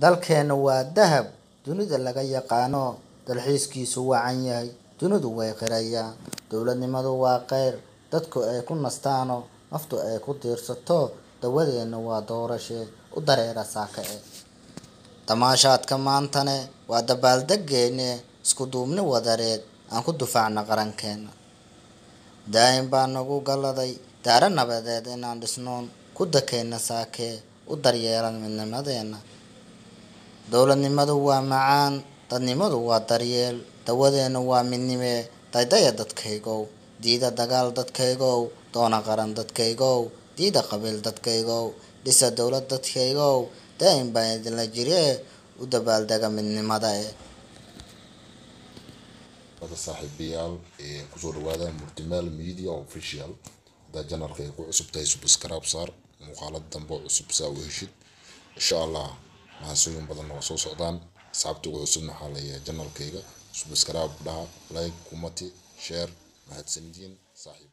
dalkeena waa dahab dunida laga yaqaano dalxiiskiisu wacan yahay dunidu way qirayaan dowladnimadu waa qeyr dadku ay ku nastaano naftu ay ku tiirsato dawadeena waa doorashe u dareera saakae tamaashaadka maantane waa dabaaldegeene isku duubni wadareed aan ku dufaacna qarankeena daa'im baa nagu galaday daara nabadeed inaan dhisnoon ku dakeena saakee u daryeelan midnimadeena dowladnimadu waa macaan dadnimadu waa daryeel dawadeena waa midnime daydaya dadkaygow diida dagaal dadkaygow doona qaran dadkaygow diida qabiil dadkaygow dhisa dowlad dadkaygow daa'im baa idinla jiree u dabaaldega midnimada saaxiibayaal kusoo dhawaada Murtimaal Media Official da janarka ku cusubtay subscribe saar muuqaalada dambe cusub saa u heshid insha Allah maasuuyin badan oo soo socdaan asxaabtiga cusub maxaa leeyahay janarkayga subscribe dhaha like comment share mahadsanidin saaxiib